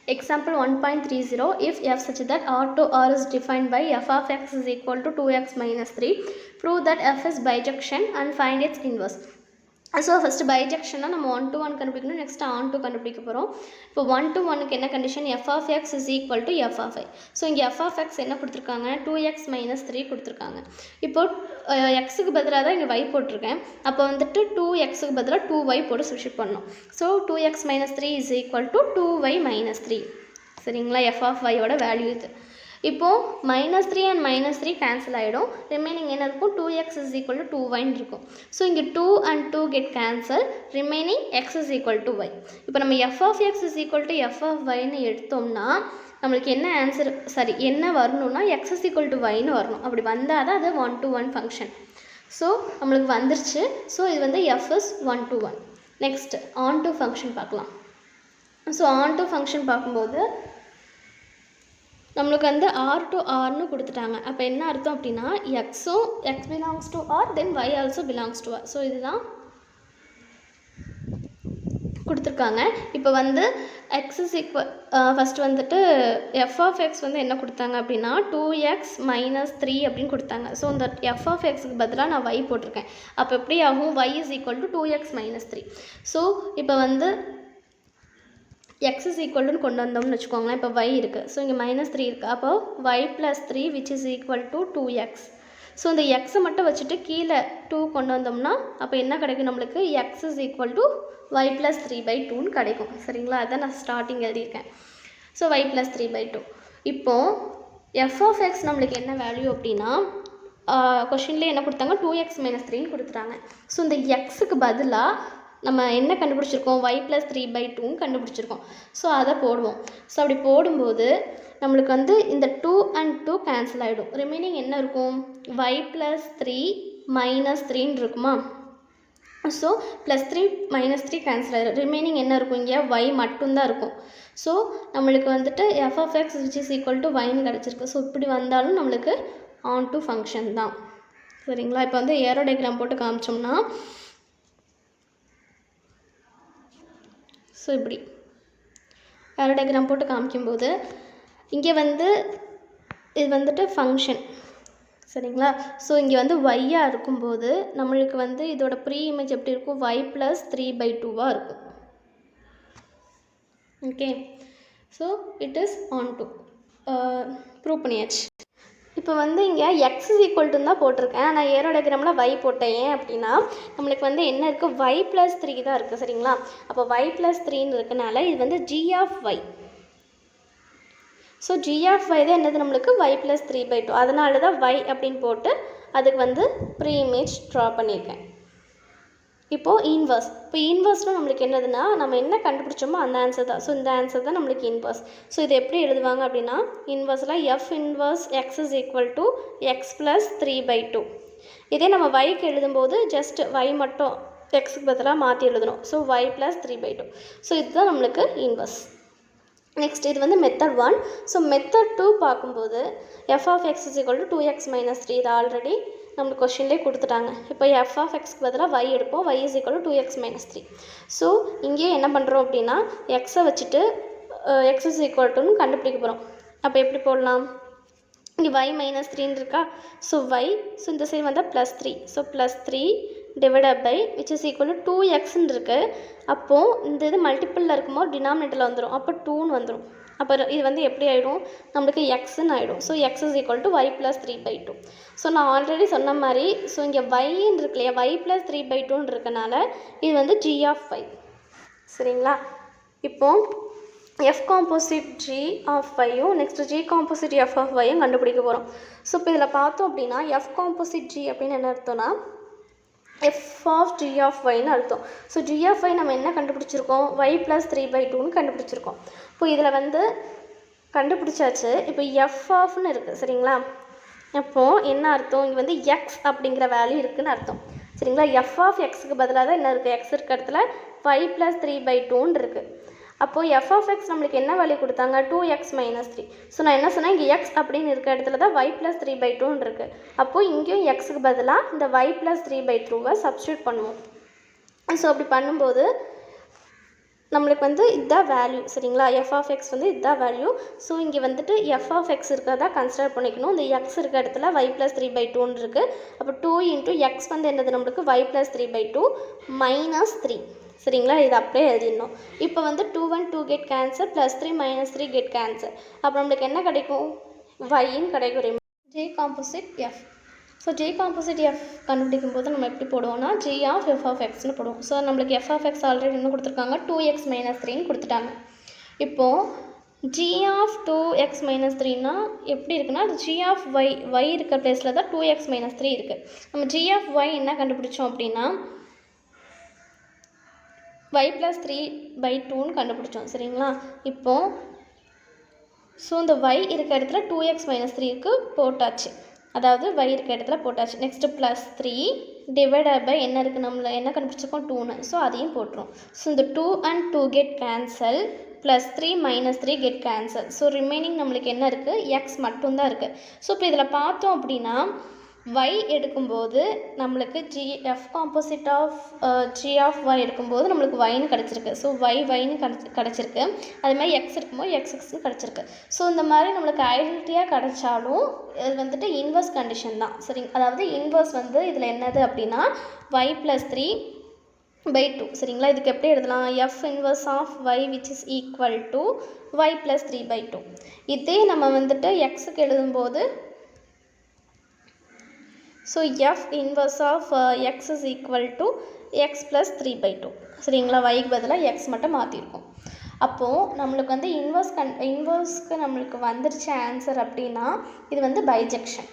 Example 1.30, if f such that r to r is defined by f of x is equal to 2x minus 3, prove that f is bijection and find its inverse. So first பைஜெக்ஷனாக நம்ம 1 to 1 கண்டுபிடிக்கணும். Next on two கண்டுபிடிக்க போகிறோம். இப்போ 1 to 1க்கு என்ன condition, F of X is equal to F of I. So இங்கே F of X என்ன கொடுத்துருக்காங்க, 2x minus 3 கொடுத்துருக்காங்க. இப்போது எக்ஸுக்கு பதிலாக தான் இங்கே y போட்டிருக்கேன். அப்போ வந்துட்டு 2xக்கு பதிலாக 2y போட்டு சப்ஸ்டிட்யூட் பண்ணணும். So 2x minus 3 is equal to 2y minus 3. சரிங்களா, எஃப் ஆஃப் ஐயோட வேல்யூ இது. இப்போது -3 and -3 கேன்சல் ஆகிடும். ரிமைனிங் என்ன இருக்கும், 2x is equal to 2y இருக்கும். ஸோ இங்கே 2 and 2 get cancel, remaining x is equal to y. இப்போ நம்ம f of x is equal to f of yன்னு எடுத்தோம்னா நம்மளுக்கு என்ன ஆன்சர், சாரி என்ன வரணும்னா x is equal to yன்னு வரணும். அப்படி வந்தால் தான் அது 1 to 1 ஃபங்க்ஷன். ஸோ நம்மளுக்கு வந்துருச்சு. ஸோ இது வந்து f is 1 to 1. Next on to function பார்க்கலாம். ஸோ ஆன் டு ஃபங்க்ஷன் பார்க்கும்போது நம்மளுக்கு வந்து r to rன்னு கொடுத்துட்டாங்க. அப்போ என்ன அர்த்தம் அப்படின்னா எக்ஸும் x belongs to r, then y also belongs to r. So இதுதான் கொடுத்துருக்காங்க. இப்போ வந்து எக்ஸ் இஸ் ஈக்குவல், ஃபஸ்ட்டு வந்துட்டு எஃப் ஆஃப் எக்ஸ் வந்து என்ன கொடுத்தாங்க அப்படின்னா 2x minus 3 அப்படின்னு கொடுத்தாங்க. ஸோ இந்த எஃப் ஆஃப் எக்ஸுக்கு பதிலாக நான் y போட்டிருக்கேன். அப்போ எப்படி ஆகும், y is equal to 2x minus 3. So இப்போ வந்து x is equal to கொண்டு வந்தோம்னு வச்சுக்கோங்களேன். இப்போ y இருக்குது. ஸோ இங்கே -3 இருக்குது. அப்போ y plus 3 which is equal to 2x. So இந்த எக்ஸை மட்டும் வச்சுட்டு கீழே 2 கொண்டு வந்தோம்னா அப்போ என்ன கிடைக்கும் நம்மளுக்கு, x is equal to y plus 3/2ன்னு கிடைக்கும். சரிங்களா, அதான் நான் ஸ்டார்டிங் எழுதியிருக்கேன். So y plus 3/2. இப்போது f of x நம்மளுக்கு என்ன வேல்யூ அப்படின்னா கொஷின்லேயே என்ன கொடுத்தாங்க, 2x minus 3ன்னு கொடுத்துட்டாங்க. ஸோ இந்த எக்ஸுக்கு பதிலாக நம்ம என்ன கண்டுபிடிச்சிருக்கோம், y plus 3/2 கண்டுபிடிச்சிருக்கோம். ஸோ அதை போடுவோம். ஸோ அப்படி போடும்போது நம்மளுக்கு வந்து இந்த 2 and 2 கேன்சல் ஆகிடும். ரிமைனிங் என்ன இருக்கும், y plus 3 minus 3ன்னு இருக்குமா. ஸோ +3 -3 கேன்சல் ஆகிடும். ரிமைனிங் என்ன இருக்கும், இங்கே y மட்டும்தான் இருக்கும். ஸோ நம்மளுக்கு வந்துட்டு f of x which is equal to yன்னு கிடச்சிருக்கு. ஸோ இப்படி வந்தாலும் நம்மளுக்கு ஆன் டு ஃபங்க்ஷன் தான். சரிங்களா, இப்போ வந்து ஏரோ டயக்ராம் போட்டு காமிச்சோம்னா ஸோ இப்படி ஏரோ டயக்ராம் போட்டு காமிக்கும்போது இங்கே வந்து இது வந்துட்டு ஃபங்க்ஷன். சரிங்களா, ஸோ இங்கே வந்து ஒய்யாக இருக்கும்போது நம்மளுக்கு வந்து இதோட ப்ரீ இமேஜ் எப்படி இருக்கும், y plus 3/2 இருக்கும். Okay, so it is on to prove பண்ணியாச்சு. இப்போ வந்து இங்கே x is equal to தான் போட்டிருக்கேன். நான் ஏரோ டயக்ராமில் y போட்டேன். ஏன் அப்படின்னா நம்மளுக்கு வந்து என்ன இருக்குது, y plus 3 தான் இருக்குது. சரிங்களா, அப்போ y plus 3ன்னு இருக்கனால இது வந்து g of y. So g of y தான் என்னது நம்மளுக்கு y plus 3/2. அதனால தான் y அப்படின்னு போட்டு அதுக்கு வந்து ப்ரீ இமேஜ் ட்ரா பண்ணியிருக்கேன். இப்போது இன்வர்ஸ். இப்போ இன்வர்ஸ்னால் நம்மளுக்கு என்னதுன்னா நம்ம என்ன கண்டுபிடிச்சோமோ அந்த ஆன்சர் தான். ஸோ இந்த ஆன்சர் தான் நம்மளுக்கு இன்வர்ஸ். ஸோ இது எப்படி எழுதுவாங்க அப்படின்னா இன்வர்ஸில் f inverse x is equal to x plus 3/2. இதே நம்ம yக்கு எழுதும்போது ஜஸ்ட் y மட்டும் xக்கு பதிலாக மாற்றி எழுதணும். So y plus 3/2. ஸோ இதுதான் நம்மளுக்கு இன்வர்ஸ். நெக்ஸ்ட் இது வந்து மெத்தட் 1. ஸோ மெத்தட் 2 பார்க்கும்போது f of x is equal to 2x minus 3. இது ஆல்ரெடி நம்மளுக்கு கொஷின்லேயே கொடுத்துட்டாங்க. இப்போ எஃப் ஆஃப் எக்ஸ்க்கு பதிலாக y எடுப்போம். y is equal to 2x minus 3. So இங்கே என்ன பண்ணுறோம் அப்படின்னா எக்ஸை வச்சுட்டு x is equal to கண்டுபிடிக்க போகிறோம். அப்போ எப்படி போடலாம், இங்கே y minus 3ன்னு இருக்கா. ஸோ y, ஸோ இந்த சைடு வந்தால் +3. So +3 divided by which is equal to 2xன்னு இருக்குது. அப்போது இந்த இது மல்டிப்பிளில் இருக்கும்போது டினாமினேட்டரில் வந்துடும். அப்போ 2ன்னு வந்துடும். அப்போ இது வந்து எப்படி ஆகிடும், நம்மளுக்கு எக்ஸ்ன்னு ஆகிடும். So x is equal to y plus 3/2. So நான் ஆல்ரெடி சொன்ன மாதிரி ஸோ இங்கே yன்னு இருக்கு இல்லையா, y plus 3/2ன்னு இருக்கனால இது வந்து g of y. சரிங்களா, இப்போது f composite g of y-யும் next g composite f of y-யும் கண்டுபிடிக்க போகிறோம். ஸோ இப்போ இதில் பார்த்தோம் அப்படின்னா f composite g அப்படின்னு என்ன அர்த்தம்னா f of g of yன்னு அர்த்தம். ஸோ g of y நம்ம என்ன கண்டுபிடிச்சிருக்கோம், y plus 3/2ன்னு கண்டுபிடிச்சிருக்கோம். இப்போ இதில் வந்து கண்டுபிடிச்சாச்சு. இப்போ f ஆஃப்னு இருக்குது. சரிங்களா, அப்போது என்ன அர்த்தம், இங்கே வந்து x அப்படிங்கிற வேல்யூ இருக்குதுன்னு அர்த்தம். சரிங்களா, f of xக்கு பதிலாக தான் என்ன இருக்குது, x இருக்க இடத்துல y plus 3/2ன்னு இருக்குது. அப்போது f of x நம்மளுக்கு என்ன வேல்யூ கொடுத்தாங்க, 2x minus 3. ஸோ நான் என்ன சொன்னேன், இங்கே x அப்படின்னு இருக்க இடத்துல தான் y plus 3/2ன்னு இருக்குது. அப்போது இங்கேயும் xக்கு பதிலாக இந்த y plus 3/2 சப்ஸ்டியூட் பண்ணுவோம். ஸோ அப்படி பண்ணும்போது நம்மளுக்கு வந்து இதுதான் வேல்யூ சரிங்களா. எஃப் ஆஃப் எக்ஸ் வந்து இதுதான் வேல்யூ. ஸோ இங்கே வந்துட்டு எஃப் ஆஃப் எக்ஸ் இருக்கிறதா கன்சிடர் பண்ணிக்கணும். இந்த எக்ஸ் இருக்க இடத்துல y + 3/2 இருக்குது. அப்போ 2 × எக்ஸ் வந்து என்னது நம்மளுக்கு y + 3/2 -3 சரிங்களா. இது அப்படியே எழுதிடணும். இப்போ வந்து 2 1 2 கெட் கேன்சல், +3 -3 கெட் கேன்சல். அப்போ நம்மளுக்கு என்ன கிடைக்கும், yன்னு கிடைக்கும். J composite F. So J composite F கண்டுபிடிக்கும் போது நம்ம எப்படி போடுவோம்னா g ஆஃப் எஃப் ஆஃப் எக்ஸ்னு போடுவோம். ஸோ நம்மளுக்கு எஃப் ஆஃப் எக்ஸ் ஆல்ரெடி என்ன கொடுத்துருக்காங்க, 2x - 3ன்னு கொடுத்துட்டாங்க. இப்போது g ஆஃப் 2x - 3னா எப்படி இருக்குன்னா, g ஆஃப் y இருக்கிற பிளேஸில் தான் 2x - 3 இருக்குது. நம்ம g ஆஃப் y என்ன கண்டுபிடிச்சோம் அப்படின்னா y + 3/2ன்னு கண்டுபிடிச்சோம் சரிங்களா. இப்போது ஸோ இந்த y இருக்க இடத்துல 2x - 3க்கு போட்டாச்சு, அதாவது y இருக்க இடத்துல போட்டாச்சு. நெக்ஸ்ட்டு +3 டிவைடட் பை என்ன இருக்குது, நம்மள என்ன கண்டுபிடிச்சிருக்கோம் 2ன்னு. ஸோ அதையும் போட்டுரும். ஸோ இந்த 2 and 2 get cancel, +3 -3 get cancel. So remaining நம்மளுக்கு என்ன இருக்குது, எக்ஸ் மட்டும்தான் இருக்குது. ஸோ இப்போ இதில் பார்த்தோம் அப்படின்னா y எடுக்கும்போது நம்மளுக்கு F composite of g of y எடுக்கும்போது நம்மளுக்கு yன்னு கிடச்சிருக்கு. ஸோ yன்னு கிடச்சிருக்கு. அதுமாதிரி எக்ஸ் இருக்கும்போது எக்ஸ்ன்னு கிடச்சிருக்கு. ஸோ இந்த மாதிரி நம்மளுக்கு ஐடென்டிட்டியாக கிடச்சாலும் இது வந்துட்டு இன்வர்ஸ் கண்டிஷன் தான் சரி. அதாவது இன்வர்ஸ் வந்து இதில் என்னது அப்படின்னா y + 3/2 சரிங்களா. இதுக்கு எப்படி எழுதலாம், F inverse of y which is equal to y + 3/2. இதே நம்ம வந்துட்டு எக்ஸுக்கு எழுதும்போது so F inverse of X is equal to X + 3/2 சரிங்களா. yக்கு பதிலாக எக்ஸ் மட்டும் மாற்றிருக்கோம். அப்போது நம்மளுக்கு வந்து இன்வர்ஸ்க்கு நம்மளுக்கு வந்துருச்சு ஆன்சர் அப்படின்னா இது வந்து பைஜெக்ஷன்.